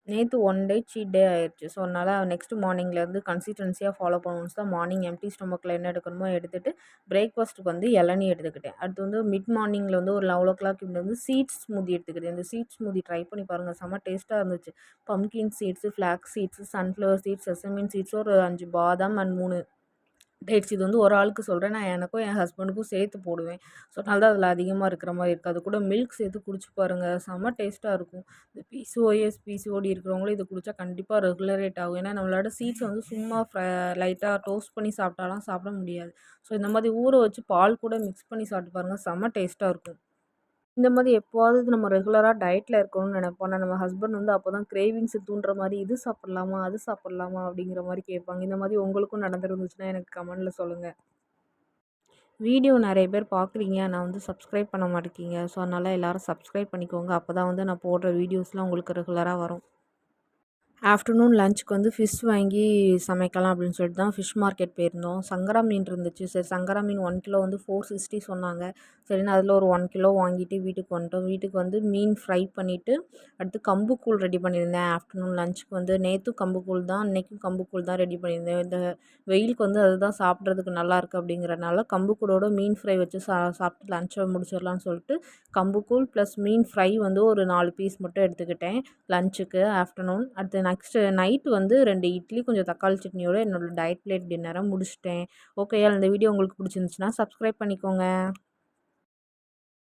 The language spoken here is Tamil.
நேத்து ஒன் டே சீட் டே ஆயிருச்சு. ஸோ, அதனால நெக்ஸ்ட் மார்னிங்லேருந்து கன்சிஸ்டன்சியா ஃபாலோ பண்ணணும்னு தான் மார்னிங் எம்ப்டி ஸ்டொமக்ல என்ன எடுக்கணுமோ எடுத்துட்டு, பிரேக்ஃபாஸ்ட்டுக்கு வந்து இளநீ எடுத்துக்கிட்டேன். அடுத்து வந்து மிட் மார்னிங்ல வந்து ஒரு 11:00 இப்படி வந்து சீட்ஸ் ஸ்மூதி எடுத்துக்கிட்டேன். இந்த சீட்ஸ் ஸ்மூதி ட்ரை பண்ணி பாருங்க. செம்ம டேஸ்ட்டா இருந்துச்சு. Pumpkin seeds, flax seeds, sunflower seeds, sesame seeds, ஒரு 5 பாதாம் அண்ட் 3 டேட்ஸ். இது வந்து ஒரு ஆளுக்கு சொல்றேன். நான் எனக்கும் என் ஹஸ்பண்டுக்கும் சேர்த்து போடுவேன். ஸோ, அதனால தான் அதில அதிகமா இருக்கிற மாரி இருக்கு. அது கூட மில்க் சேர்த்து குடிச்சு பாருங்க. செம்ம டேஸ்ட்டா இருக்கும். இந்த பிசிஓஎஸ், பிசிஓடி இருக்கிறவங்களும் இத குடிச்சா கண்டிப்பா ரெகுலரேட் ஆகும். ஏன்னா நம்மளோட சீட்ஸ வந்து சும்மா லைட்டா டோஸ்ட் பண்ணி சாப்பிட்டாலாம் சாப்பிட முடியாது. ஸோ, இந்த மாரி ஊற வச்சு பால் கூட மிக்ஸ் பண்ணி சாப்பிட்டு பாருங்க. செம்ம டேஸ்ட்டா இருக்கும். இந்த மாரி எப்போவாவது நம்ம ரெகுலரா டயட்ல இருக்கணும்னு நெனைப்போம். ஆனா நம்ம ஹஸ்பண்ட் வந்து அப்பதான் கிரேவிங்ஸ தூண்டுற மாரி, இது சாப்பிடலாமா? அது சாப்பிடலாமா? அப்படிங்கிற மாரி கேட்பாங்க. இந்த மாரி உங்களுக்கும் நடந்திருந்துச்சுன்னா எனக்கு கமெண்ட்ல சொல்லுங்க. வீடியோ நெறைய பேர் பார்க்குறீங்க. ஆனா வந்து சப்ஸ்கிரைப் பண்ண மாட்டேங்கிறீங்க. ஸோ, அதனால எல்லாரும் சப்ஸ்கிரைப் பண்ணிக்கோங்க. அப்பதான் வந்து நான் போடுற வீடியோஸ்லாம் உங்களுக்கு ரெகுலரா வரும். ஆஃப்டர்நூன் லஞ்சுக்கு வந்து ஃபிஷ் வாங்கி சமைக்கலாம் அப்படின்னு சொல்லிட்டு தான் ஃபிஷ் மார்க்கெட் போயிருந்தோம். சங்கரா மீன் இருந்துச்சு. சரி சங்கரா மீன் 1 கிலோ வந்து 460 சொன்னாங்க. சரின்னு அதில ஒரு 1 கிலோ வாங்கிட்டு வீட்டுக்கு வந்துட்டோம். வீட்டுக்கு வந்து மீன் ஃப்ரை பண்ணிவிட்டு, அடுத்து கம்புக்கூழ் ரெடி பண்ணியிருந்தேன். ஆஃப்டர்நூன் லஞ்சுக்கு வந்து நேத்தும் கம்புக்கூழ் தான், இன்னைக்கும் கம்புக்கூழ் தான் ரெடி பண்ணியிருந்தேன். இந்த வெயிலுக்கு வந்து அதுதான் சாப்பிட்றதுக்கு நல்லாயிருக்கு அப்படிங்கிறனால கம்புக்கூழோட மீன் ஃப்ரை வச்சு சாப்பிட்டு லஞ்சை முடிச்சிடலான்னு சொல்லிட்டு, கம்புக்கூழ் ப்ளஸ் மீன் ஃப்ரை வந்து ஒரு 4 பீஸ் மட்டும் எடுத்துக்கிட்டேன். லஞ்சுக்கு ஆஃப்டர்நூன். அடுத்து நெக்ஸ்ட்டு நைட்டு வந்து 2 இட்லி, கொஞ்சம் தக்காளி சட்னியோட என்னோட டயட் பிளேட் டின்னர முடிச்சுட்டேன். ஓகேயா, இந்த வீடியோ உங்களுக்கு பிடிச்சிருந்துச்சுன்னா சப்ஸ்கிரைப் பண்ணிக்கோங்க.